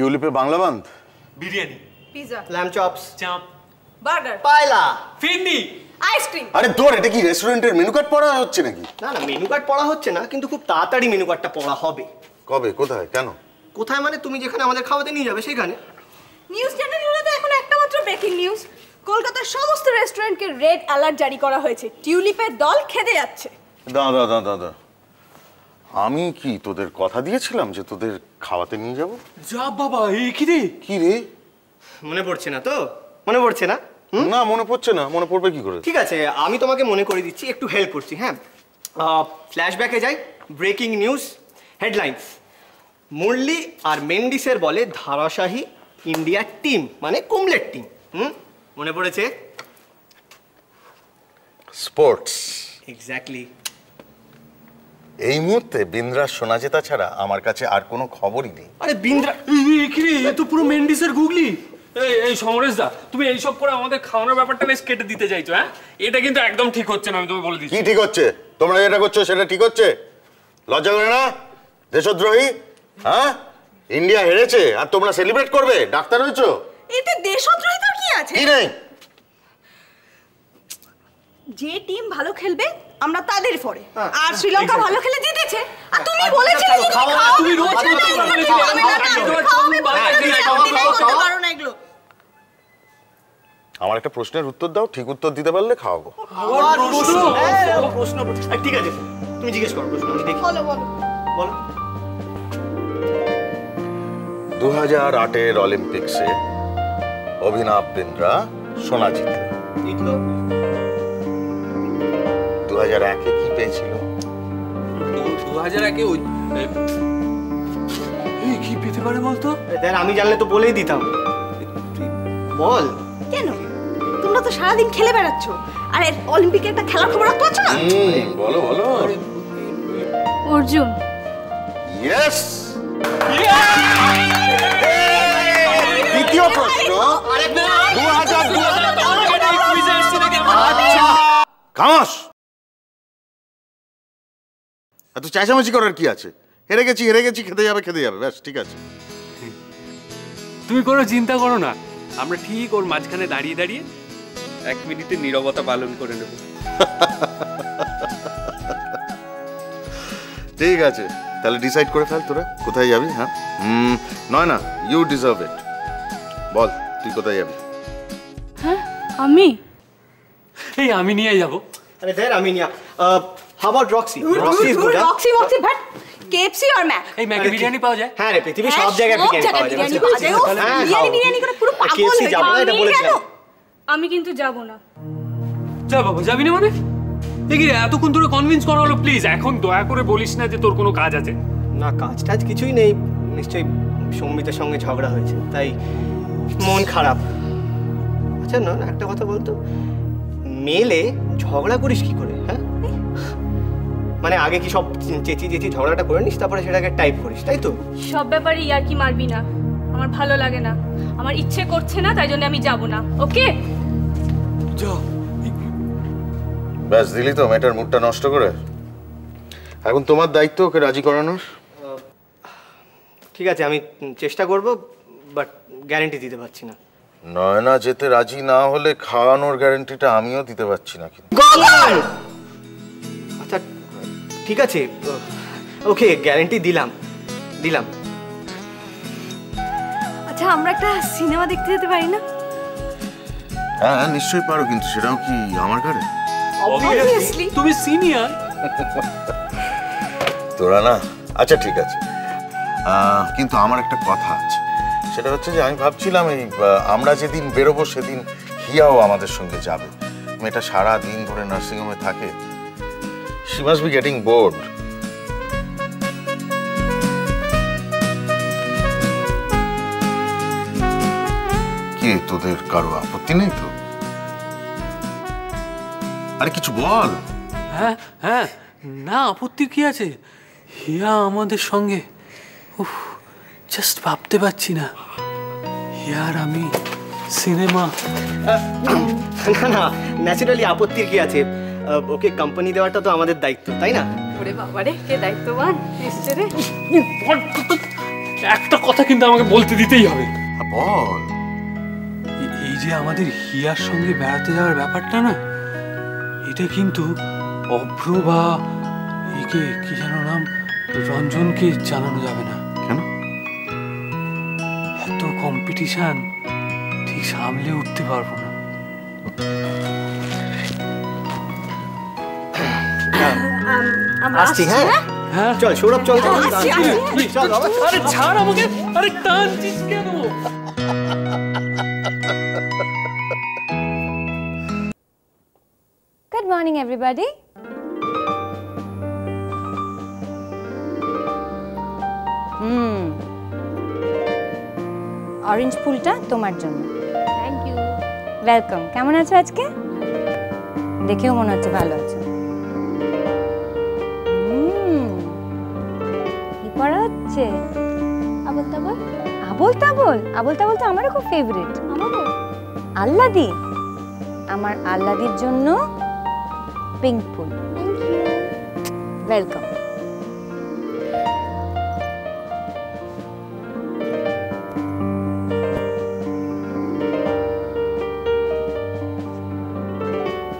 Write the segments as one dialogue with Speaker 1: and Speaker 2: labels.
Speaker 1: টিউলিপে বাংলা বান্ধ,
Speaker 2: biryani,
Speaker 3: pizza,
Speaker 4: lamb chops,
Speaker 2: চাপ,
Speaker 3: burger,
Speaker 4: পায়লা,
Speaker 2: ফিরনি,
Speaker 3: ice cream.
Speaker 1: আরে তোর এটা কি রেস্টুরেন্টের মেনু কার্ড পড়া হচ্ছে নাকি?
Speaker 4: না না মেনু কার্ড পড়া হচ্ছে না, কিন্তু খুব তাড়াতাড়ি মেনু কার্ডটা পড়া হবে।
Speaker 1: কবে, কোথায়, কেন?
Speaker 4: কোথায় মানে তুমি যেখানে আমাদের খাওয়াতে নিয়ে যাবে সেখানে।
Speaker 3: নিউজ চ্যানেলগুলোতে এখন একটা মাত্র ব্রেকিং নিউজ, কলকাতার সমস্ত রেস্টুরেন্টকে রেড অ্যালার্ট জারি করা হয়েছে, টিউলিপের দল খেতে যাচ্ছে।
Speaker 1: দাদা আমি কি তোদের কথা দিয়েছিলাম যে তোদের খাওয়াতে নিয়ে যাব?
Speaker 2: যা বাবা, এই কি রে?
Speaker 1: কি রে,
Speaker 4: মনে পড়ছে না তো? মনে পড়ছে না?
Speaker 1: না মনে পড়ছে না, মনে পড়বে কি করে?
Speaker 4: ঠিক আছে, আমি তোমাকে মনে করে দিচ্ছি, একটু হেল্প করছি। হ্যাঁ, ফ্ল্যাশব্যাকে যাই। ব্রেকিং নিউজ হেডলাইন্স: মুরলি আর মেন্ডিসের বলে ধারাসাহী ইন্ডিয়ার টিম, মানে কুমলের টিম। মনে পড়েছে?
Speaker 1: স্পোর্টস।
Speaker 4: এক্স্যাক্টলি।
Speaker 1: এই মুহূর্তে বিন্দ্রার সোনা জেতা ছাড়া আমার কাছে আর কোনো খবরই নেই।
Speaker 4: আরে বিন্দ্রা
Speaker 2: কি রে, এ তো পুরো মেন্ডিসের গুগলি। এই সমরেশ দা, তুমি এইসব করে আমাদের খাওয়ানোর ব্যাপারটা বেশ কেটে দিতে চাইছো। হ্যাঁ, এটা কিন্তু একদম ঠিক হচ্ছে না, আমি তোমাকে বলে দিচ্ছি।
Speaker 1: কি ঠিক হচ্ছে? তোমরা যেটা করছো সেটা ঠিক হচ্ছে? লজ্জা করে না? দেশদ্রোহী। হ্যাঁ, ইন্ডিয়া হেরেছে আর তোমরা সেলিব্রেট করবে? ডাক্তার হয়েছো?
Speaker 3: এতে দেশদ্রোহিতার কি আছে?
Speaker 1: কি নেই?
Speaker 3: যে টিম ভালো খেলবে আমরা তাদের পরে, আর শ্রীলঙ্কা ভালো খেলে জিতেছে, আর তুমি বলেছিলে যে
Speaker 2: তুমি রোজ
Speaker 3: পারো না এগুলো।
Speaker 1: আমার একটা প্রশ্নের উত্তর দাও, ঠিক উত্তর দিতে পারলে খাওয়াবো।
Speaker 4: প্রশ্ন? ঠিক আছে, তুমি জিজ্ঞেস করো প্রশ্ন, আমি দেখি।
Speaker 3: বলো বলো
Speaker 4: বলো।
Speaker 1: 2008-এর অলিম্পিক্সে অভিনব বিন্দ্রা সোনা জিতল। 2001-এ কি পেয়েছিল?
Speaker 2: 2001-এ ওই কি পেতে পারে বলতো?
Speaker 4: দেখ, আমি জানলে তো বলেই দিতাম। বল।
Speaker 3: কেন? তোমরা তো সারাদিন খেলে বেড়াচ্ছ, আর অলিম্পিকে একটা খেলার খবর রাখতে পারছো না?
Speaker 1: বলো বলো।
Speaker 3: অর্জুন।
Speaker 1: ইয়েস। দ্বিতীয় প্রশ্ন। 2002। খামাস। এত চেঁচামেচি করার কি আছে? হেরে গেছি খেতে যাবে ব্যাস, ঠিক আছে।
Speaker 2: তুমি কোনো চিন্তা করো না, আমরা ঠিক ওর মাঝখানে দাঁড়িয়ে দাঁড়িয়ে 1 মিনিটের নীরবতা পালন করে নেব।
Speaker 1: ঠিক আছে, তাহলে ডিসাইড করে ফেল তোরা কোথায় যাবি। হ্যাঁ, নয় না, ইউ ডিজার্ভ ইট। বল তুই কোথায় যাবি?
Speaker 3: হ্যাঁ, আমি
Speaker 2: নিয়ে যাব।
Speaker 4: আরে দেখ, আমি নিয়া how about Roxy? Roxy is good.
Speaker 3: Roxy but KFC আর ম্যাক।
Speaker 2: এই ম্যাকে বিরিয়ানি পাওয়া যায়?
Speaker 4: হ্যাঁ রে, পৃথিবীর সব জায়গায় বিরিয়ানি পাওয়া যায়।
Speaker 3: বিরিয়ানি করে পুরো পাগল হয়ে
Speaker 4: কেএফসি যাব না, এটা বলেছিলাম।
Speaker 3: আমি কিন্তু যাব না।
Speaker 2: যা বাবা, যাবি না মানে? দেখি এতক্ষণ ধরে কনভিন্স করা হলো, প্লিজ এখন দয়া করে বলিস না যে তোর কোনো কাজ আছে।
Speaker 4: না, কাজ টাজ কিছুই নেই, নিশ্চয়ই সৌমিতার সঙ্গে ঝগড়া হয়েছে তাই মন খারাপ। আচ্ছা না, একটা কথা বলতো, মেলে ঝগড়া করিস কি করে? হ্যাঁ, মানে আগে কি সব চেঁচিয়ে ঝগড়াটা করে নিস, তারপরে সেটাকে টাইপ করিস, তাই তো?
Speaker 3: সব ব্যাপারে ইয়ার কি মারবি না, আমার ভালো লাগে না, আমার ইচ্ছে করছে না, তাই জন্য আমি যাব না। ওকে,
Speaker 2: যাও।
Speaker 1: ব্যাস, দিলি তো মেয়েটার মুডটা নষ্ট করে। এখন তোমার দায়িত্ব ওকে রাজি করানোর।
Speaker 4: ঠিক আছে, আমি চেষ্টা করব, বাট গ্যারান্টি দিতে পারছি না।
Speaker 1: নয়না যেতে রাজি না হলে খাওয়ানোর গ্যারান্টিটা আমিও দিতে পারছি না। কিন্তু
Speaker 4: আচ্ছা ঠিক আছে, ওকে, গ্যারান্টি দিলাম।
Speaker 3: আচ্ছা আমরা একটা সিনেমা দেখতে যেতে পারি না?
Speaker 1: হ্যাঁ নিশ্চয়ই পারো, কিন্তু সেটাও কি আমার ঘরে?
Speaker 3: অবভিয়াসলি।
Speaker 2: তুমি সিনিয়র।
Speaker 1: তোরা না, আচ্ছা ঠিক আছে, কিন্তু আমার একটা কথা আছে। সেটা হচ্ছে যে আমি ভাবছিলাম এই আমরা যেদিন বেরোবো সেদিন হিয়াও আমাদের সঙ্গে যাবে। মেয়েটা সারা দিন ধরে নার্সিংহোমে থাকে, she must be getting board. কি তোদের কারো আপত্তি নেই তো? আরে কিছু বল।
Speaker 2: হ্যাঁ হ্যাঁ, না আপত্তি কি আছে? হিয়া আমাদের সঙ্গে, উফ, জাস্ট ভাবতে পারছি না। হিয়ার আমি সিনেমা।
Speaker 4: না, ন্যাচারালি আপত্তির কি আছে? ওকে কোম্পানি দেওয়াটা তো আমাদের দায়িত্ব, তাই না?
Speaker 3: ওরে বাবারে, কে দায়িত্ববান এসছে রে।
Speaker 2: একটা কথা কিন্তু আমাকে বলতে দিতেই হবে।
Speaker 1: বল।
Speaker 2: এই যে আমাদের হিয়ার সঙ্গে বেড়াতে যাওয়ার ব্যাপারটা না, এটা কিন্তু অভ্র বা একে কি যেন নাম, রঞ্জনকে জানানো যাবে না।
Speaker 1: কেন?
Speaker 2: এত কম্পিটিশন, ঠিক সামলে উঠতে পারবো না।
Speaker 4: আসছি। হ্যাঁ
Speaker 2: হ্যাঁ
Speaker 4: চল সৌরভ, চল চল
Speaker 3: আসছি, আসছি।
Speaker 4: চল বাবা।
Speaker 2: আরে ছাড় আমাকে, আরে টানছিস কেন?
Speaker 5: Good morning, everybody. অরেঞ্জ ফুলটা তোমার জন্য।
Speaker 3: Thank you.
Speaker 5: ওয়েলকাম। কেমন আছো আজকে? দেখেও মনে হচ্ছে ভালো আছো। কি পড়া হচ্ছে?
Speaker 3: আবল তাবল।
Speaker 5: আবল তাবল? আবল তাবল তো আমারও খুব ফেভারিট।
Speaker 3: আমারও।
Speaker 5: আল্লাদি, আমার আল্লাদির জন্য পিঙ্ক ফুল।
Speaker 3: Thank you.
Speaker 5: ওয়েলকাম।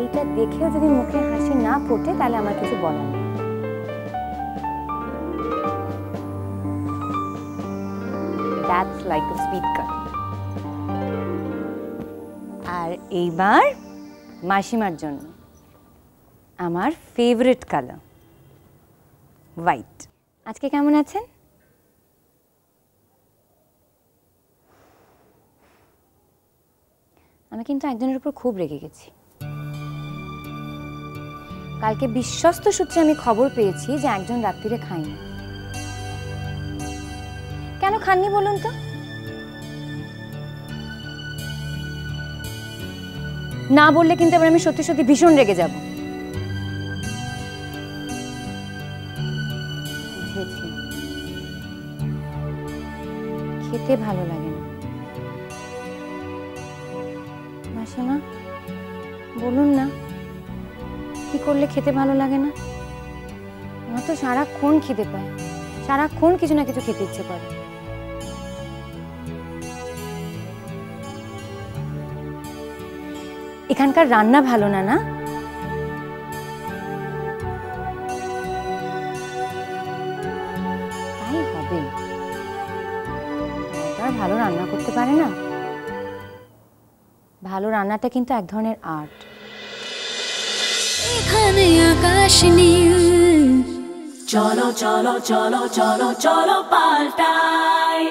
Speaker 5: এইটা দেখেও যদি মুখে হাসি না ফোটে তাহলে আমার কিছু বলার নেই। That's like a sweet girl. আর এইবার মাসিমার জন্য আমার ফেভারিট কালার হোয়াইট। আজকে কেমন আছেন? আমি কিন্তু একজনের উপর খুব রেগে গেছি। কালকে বিশ্বস্ত সূত্রে আমি খবর পেয়েছি যে একজন রাত্রিরে খায়নি। কেন খাননি বলুন তো? না বললে কিন্তু এবার আমি সত্যি সত্যি ভীষণ রেগে যাব। বুঝেছি, খেতে ভালো লাগে না। মাসিমা বলুন না, কি করলে খেতে ভালো লাগে না? আমার তো সারাক্ষণ খিদে পায়, সারাক্ষণ কিছু না কিছু খেতে ইচ্ছে করে। এখানকার রান্না ভালো না, না? তাই হবে, আর ভালো রান্না করতে পারে না। ভালো রান্নাটা কিন্তু এক ধরনের আর্ট।
Speaker 6: এখানে আকাশ নীল, চলো চলো চলো চলো চলো পাল্টাই।